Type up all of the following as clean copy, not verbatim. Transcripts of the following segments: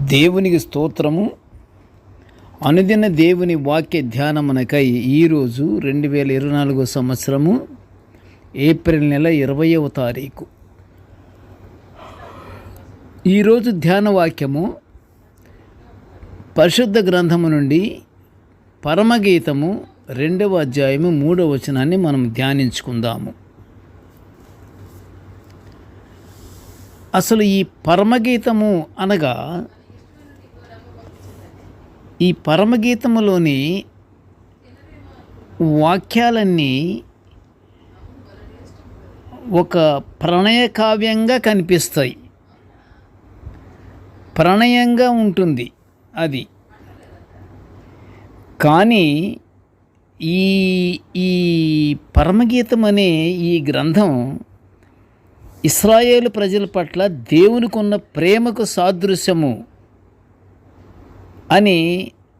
దేవునికి స్తోత్రము. అనుదిన దేవుని వాక్య ధ్యానమునకై ఈరోజు 2024 సంవత్సరము ఏప్రిల్ నెల 20వ తారీఖు. ఈరోజు ధ్యాన వాక్యము పరిశుద్ధ గ్రంథము నుండి పరమగీతము 2వ అధ్యాయము 3వ వచనాన్ని మనం ధ్యానించుకుందాము. అసలు ఈ పరమగీతము అనగా ఈ పరమగీతములోని వాక్యాలన్నీ ఒక ప్రణయ కావ్యంగా కనిపిస్తాయి. ప్రణయంగా ఉంటుంది అది. కానీ ఈ ఈ పరమగీతం అనే ఈ గ్రంథం ఇశ్రాయేలు ప్రజల పట్ల దేవునికి ఉన్న ప్రేమకు సాదృశ్యము అని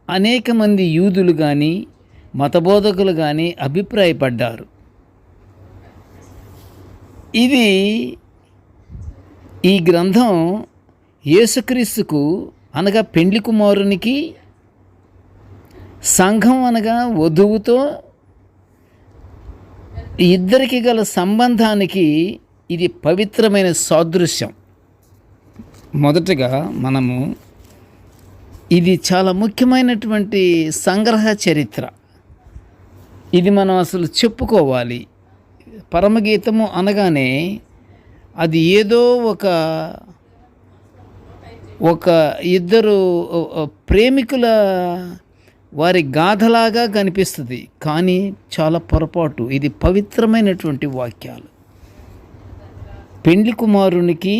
అనేక మంది యూదులు కానీ మతబోధకులు కానీ అభిప్రాయపడ్డారు. ఈ గ్రంథం యేసుక్రీస్తుకు అనగా పెండ్లి కుమారునికి, సంఘం అనగా వధువుతో ఇద్దరికి గల సంబంధానికి ఇది పవిత్రమైన సాదృశ్యం. మొదటగా ఇది చాలా ముఖ్యమైనటువంటి సంగ్రహ చరిత్ర. ఇది మనం అసలు చెప్పుకోవాలి. పరమగీతము అనగానే అది ఏదో ఒక ఇద్దరు ప్రేమికుల వారి గాథలాగా కనిపిస్తుంది. కానీ చాలా పొరపాటు. ఇది పవిత్రమైనటువంటి వాక్యాలు. పెండ్లి కుమారునికి,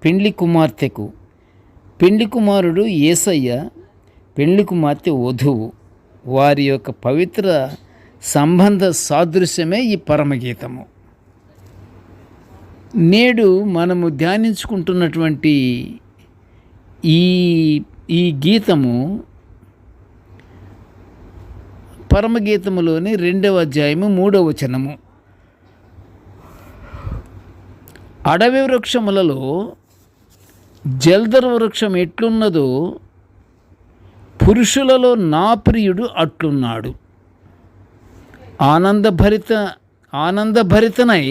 పెండ్లి కుమార్తెకు, పెండ్లి కుమారుడు యేసయ్య, పెండ్లి కుమార్తె వధువు, వారి యొక్క పవిత్ర సంబంధ సాదృశ్యమే ఈ పరమగీతము. నేడు మనము ధ్యానించుకుంటున్నటువంటి ఈ గీతము పరమగీతములోని 2వ అధ్యాయము 3వ వచనము. అడవి వృక్షములలో జల్దర్ వృక్షం ఎట్లున్నదో పురుషులలో నా ప్రియుడు అట్లున్నాడు. ఆనందభరితనై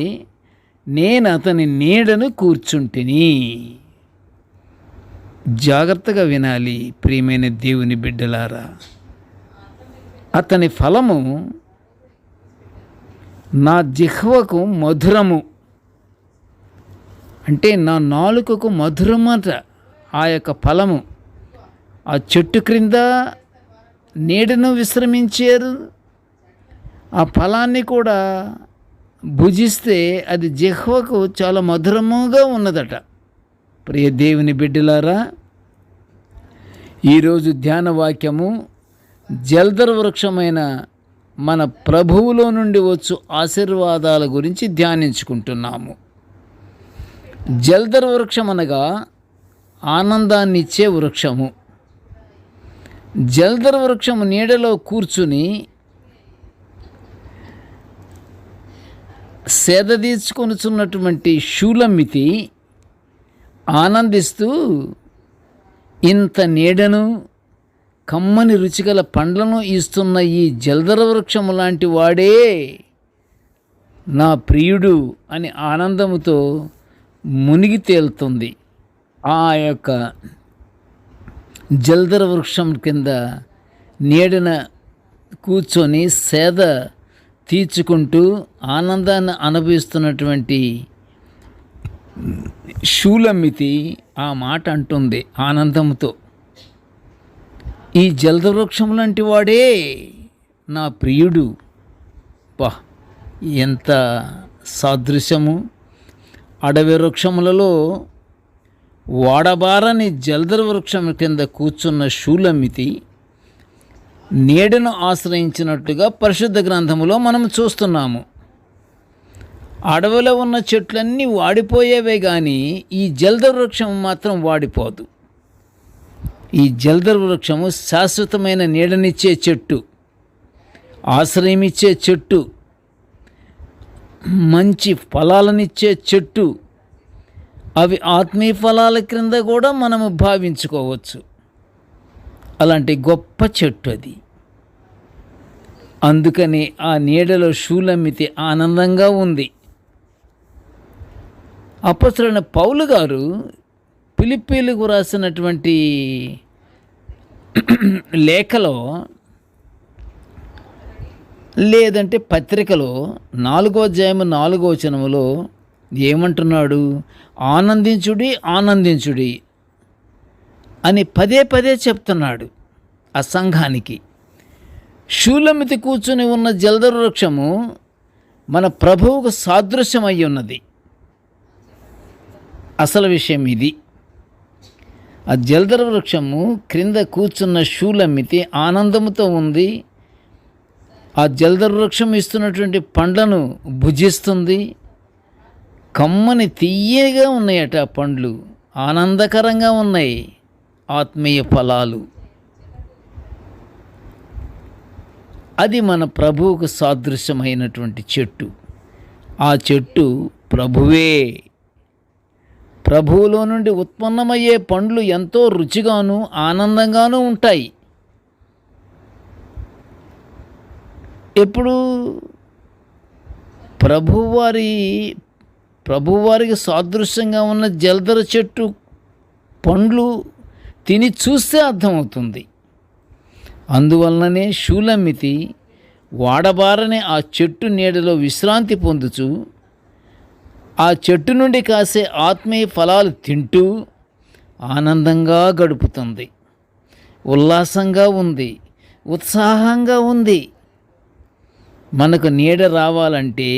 నేను అతని నీడను కూర్చుంటిని. జాగ్రత్తగా వినాలి ప్రియమైన దేవుని బిడ్డలారా. అతని ఫలము నా జిహ్వకు మధురము, అంటే నా నాలుకకు మధురమట ఆ యొక్క ఫలము. ఆ చెట్టు క్రింద నీడను విశ్రమించారు. ఆ ఫలాన్ని కూడా భుజిస్తే అది జిహ్వకు చాలా మధురముగా ఉన్నదట. ప్రియ దేవుని బిడ్డలారా, ఈరోజు ధ్యాన వాక్యము జల్దర్ వృక్షమైన మన ప్రభువులో నుండి వచ్చు ఆశీర్వాదాల గురించి ధ్యానించుకుంటున్నాము. జల్దర్ వృక్షం అనగా ఆనందాన్నిచ్చే వృక్షము. జల్దర్ వృక్షము నీడలో కూర్చుని సేద తీర్చుకొనుచున్నటువంటి షూలమ్మితి ఆనందిస్తూ, ఇంత నీడను, కమ్మని రుచిగల పండ్లను ఇస్తున్న ఈ జల్దర వృక్షము లాంటి వాడే నా ప్రియుడు అని ఆనందముతో మునిగి తేలుతుంది. ఆ యొక్క జల్దర వృక్షం కింద నీడన కూర్చొని సేద తీర్చుకుంటూ ఆనందాన్ని అనుభవిస్తున్నటువంటి షూలమ్మితి ఆ మాట అంటుంది ఆనందంతో, ఈ జల్దర వృక్షం లాంటి వాడే నా ప్రియుడు. ఎంత సాదృశ్యము! అడవి వృక్షములలో వాడబారని జల్దర వృక్షం కింద కూర్చున్న షూలమ్మితి నీడను ఆశ్రయించినట్టుగా పరిశుద్ధ గ్రంథములో మనం చూస్తున్నాము. అడవిలో ఉన్న చెట్లన్నీ వాడిపోయేవే కానీ ఈ జల్దర వృక్షం మాత్రం వాడిపోదు. ఈ జల్దర్ వృక్షము శాశ్వతమైన నీడనిచ్చే చెట్టు, ఆశ్రయమిచ్చే చెట్టు, మంచి ఫలాలనిచ్చే చెట్టు. అవి ఆత్మీయ ఫలాల క్రింద కూడా మనము భావించుకోవచ్చు. అలాంటి గొప్ప చెట్టు అది. అందుకని ఆ నీడలో షూలమ్మితే ఆనందంగా ఉంది. అపొస్తలుడైన పౌలు గారు ఫిలిప్పీలకు రాసినటువంటి లేఖలో లేదంటే పత్రికలో 4వ అధ్యాయం 4వ వచనములో ఏమంటున్నాడు? ఆనందించుడి, ఆనందించుడి అని పదే పదే చెప్తున్నాడు ఆ సంఘానికి. షూలమితి కూర్చుని ఉన్న జల్దరు వృక్షము మన ప్రభువుకు సాదృశ్యమై ఉన్నది. అసలు విషయం ఇది. ఆ జల్దరు వృక్షము క్రింద కూర్చున్న షూలమితి ఆనందముతో ఉంది. ఆ జల్దరు వృక్షం ఇస్తున్నటువంటి పండ్లను భుజిస్తుంది. కమ్మని తీయగా ఉన్నాయట ఆ పండ్లు, ఆనందకరంగా ఉన్నాయి ఆత్మీయ ఫలాలు. అది మన ప్రభువుకు సాదృశ్యమైనటువంటి చెట్టు. ఆ చెట్టు ప్రభువే. ప్రభువులో నుండి ఉత్పన్నమయ్యే పండ్లు ఎంతో రుచిగాను ఆనందంగానూ ఉంటాయి. ఎప్పుడు ప్రభువారికి సాదృశ్యంగా ఉన్న జల్దర చెట్టు పండ్లు తిని చూస్తే అర్థమవుతుంది. అందువలననే షూలమ్మితి వాడబారని ఆ చెట్టు నీడలో విశ్రాంతి పొందుచు ఆ చెట్టు నుండి కాసే ఆత్మీయ ఫలాలు తింటూ ఆనందంగా గడుపుతుంది. ఉల్లాసంగా ఉంది, ఉత్సాహంగా ఉంది. మనకు నీడ రావాలంటే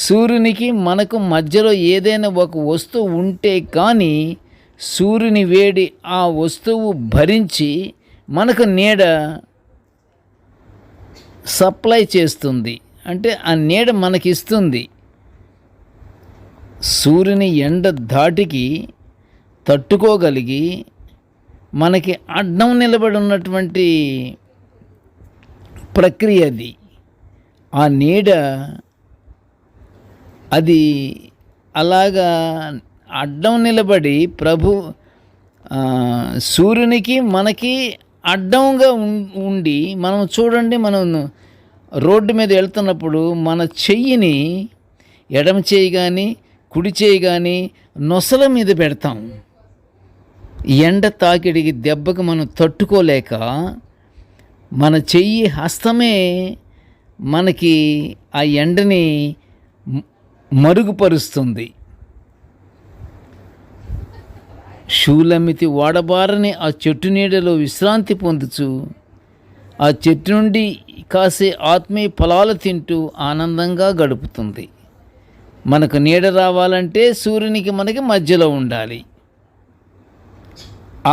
సూర్యునికి మనకు మధ్యలో ఏదైనా ఒక వస్తువు ఉంటే కానీ సూర్యుని వేడి ఆ వస్తువు భరించి మనకు నీడ సప్లై చేస్తుంది, అంటే ఆ నీడ మనకిస్తుంది. సూర్యుని ఎండ ధాటికి తట్టుకోగలిగి మనకి అడ్డం నిలబడి ఉన్నటువంటి ప్రక్రియ అది. ఆ నీడ అది అలాగా అడ్డం నిలబడి సూర్యునికి మనకి అడ్డంగా ఉండి, మనం చూడండి, మనం రోడ్డు మీద వెళ్తున్నప్పుడు మన చెయ్యిని ఎడమ చెయ్యి కానీ కుడి చెయ్యి కానీ నొసల మీద పెడతాం. ఎండ తాకిడికి దెబ్బకి మనం తట్టుకోలేక మన చెయ్యి హస్తమే మనకి ఆ ఎండని మరుగుపరుస్తుంది. షూలమ్మితి వాడబారని ఆ చెట్టు నీడలో విశ్రాంతి పొందుచు ఆ చెట్టు నుండి కాసే ఆత్మీయ ఫలాలు తింటూ ఆనందంగా గడుపుతుంది. మనకు నీడ రావాలంటే సూర్యునికి మనకి మధ్యలో ఉండాలి.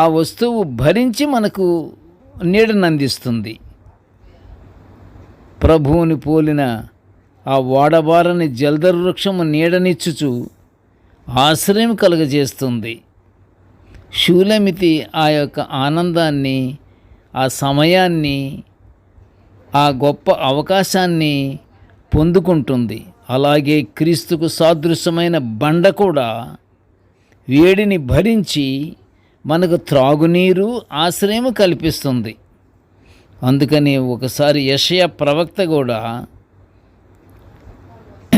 ఆ వస్తువు భరించి మనకు నీడనందిస్తుంది. ప్రభువుని పోలిన ఆ వాడబారని జల్దరు వృక్షము నీడనిచ్చుచు ఆశ్రయం కలుగజేస్తుంది. షూలమితి ఆ యొక్క ఆనందాన్ని, ఆ సమయాన్ని, ఆ గొప్ప అవకాశాన్ని పొందుకుంటుంది. అలాగే క్రీస్తుకు సాదృశ్యమైన బండ కూడా వేడిని భరించి మనకు త్రాగునీరు, ఆశ్రయం కల్పిస్తుంది. అందుకని ఒకసారి యెషయా ప్రవక్త కూడా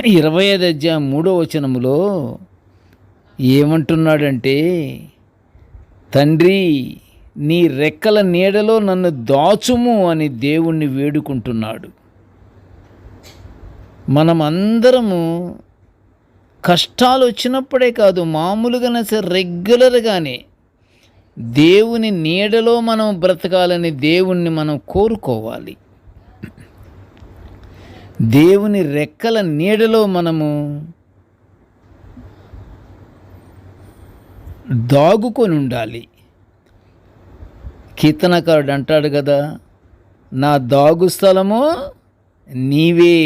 25వ అధ్యాయం 3వ వచనములో ఏమంటున్నాడంటే, తండ్రి నీ రెక్కల నీడలో నన్ను దాచుము అని దేవుణ్ణి వేడుకుంటున్నాడు. మనమందరము కష్టాలు వచ్చినప్పుడే కాదు, మామూలుగానే రెగ్యులర్గానే దేవుని నీడలో మనం బ్రతకాలని దేవుణ్ణి మనం కోరుకోవాలి. దేవుని రెక్కల నీడలో మనము దాగుకొని ఉండాలి. కీర్తనకారుడు అంటాడు కదా, నా దాగు స్థలము నీవే.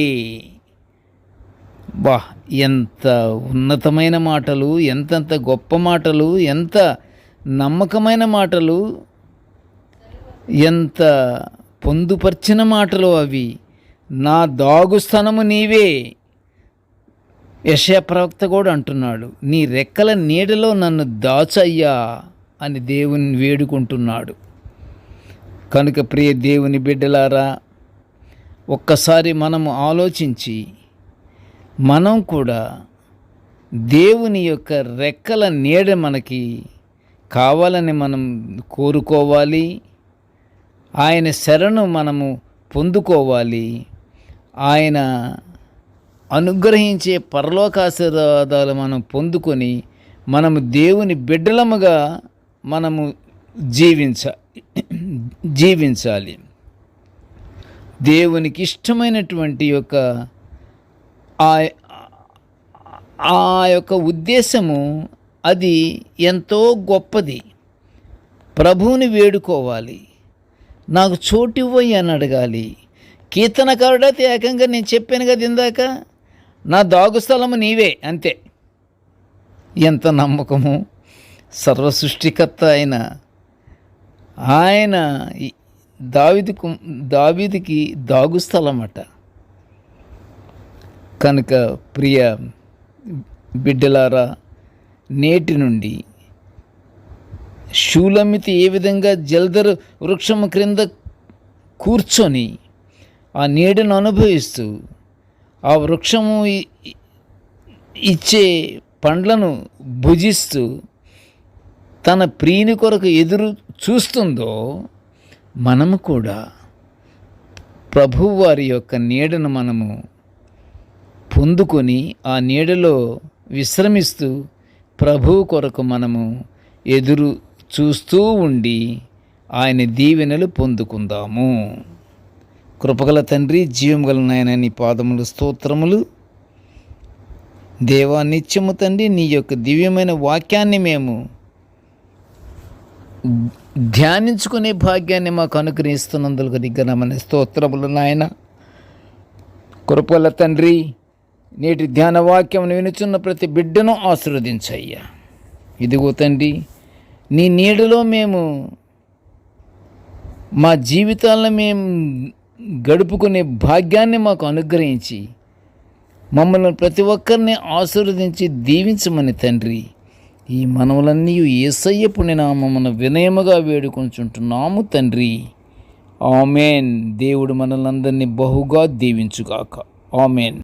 ఎంత ఉన్నతమైన మాటలు, ఎంతంత గొప్ప మాటలు, ఎంత నమ్మకమైన మాటలు, ఎంత పొందుపర్చిన మాటలు అవి. నా దాగు స్థలము నీవే, యెషయా ప్రవక్త కూడా అంటున్నాడు, నీ రెక్కల నీడలో నన్ను దాచయ్యా అని దేవుని వేడుకుంటున్నాడు. కనుక ప్రియ దేవుని బిడ్డలారా, ఒక్కసారి మనము ఆలోచించి మనం కూడా దేవుని యొక్క రెక్కల నీడ మనకి కావాలని మనం కోరుకోవాలి. ఆయన శరణు మనము పొందుకోవాలి. ఆయన అనుగ్రహించే పరలోకాశీర్వాదాలు మనం పొందుకొని మనము దేవుని బిడ్డలముగా మనము జీవించాలి. దేవునికి ఇష్టమైనటువంటి యొక్క ఆ యొక్క ఉద్దేశము అది ఎంతో గొప్పది. ప్రభువుని వేడుకోవాలి, నాకు చోటివ్వయి అని అడగాలి. కీర్తనకారుడైతే ఏకంగా నేను చెప్పాను కదా ఇందాక, నా దాగుస్థలము నీవే, అంతే. ఎంత నమ్మకము! సర్వసృష్టికర్త అయిన ఆయన దావీదుకి దాగుస్థలమట. కనుక ప్రియ బిడ్డలారా, నేటి నుండి షూలమితి ఏ విధంగా జల్దరు వృక్షము క్రింద కూర్చొని ఆ నీడను అనుభవిస్తూ ఆ వృక్షము ఇచ్చే పండ్లను భుజిస్తూ తన ప్రియుని కొరకు ఎదురు చూస్తుందో, మనము కూడా ప్రభువారి యొక్క నీడను మనము పొందుకొని ఆ నీడలో విశ్రమిస్తూ ప్రభువు కొరకు మనము ఎదురు చూస్తూ ఉండి ఆయన దీవెనలు పొందుకుందాము. కృపగల తండ్రి, జీవముగల నాయన, నీ పాదములు స్తోత్రములు. దేవా, నిత్యము తండ్రి, నీ యొక్క దివ్యమైన వాక్యాన్ని మేము ధ్యానించుకునే భాగ్యాన్ని మాకు అనుగ్రహిస్తున్నందుకు దిగ్గనమని స్తోత్రములు నాయన. కృపగల తండ్రి, నేటి ధ్యాన వాక్యం వినుచున్న ప్రతి బిడ్డను ఆశీర్వదించయ్యా. ఇదిగో తండ్రి, నీ నీడలో మేము మా జీవితాలను మేము గడుపుకునే భాగ్యాన్ని మాకు అనుగ్రహించి మమ్మల్ని ప్రతి ఒక్కరిని ఆశీర్వదించి దీవించమని తండ్రి, ఈ మనవులన్నీ యేసయ్య పుణ్యనామమున వినయముగా వేడుకొంచుంటున్నాము తండ్రి. ఆమెన్. దేవుడు మనల్ని అందరినీ బహుగా దీవించుగాక. ఆమెన్.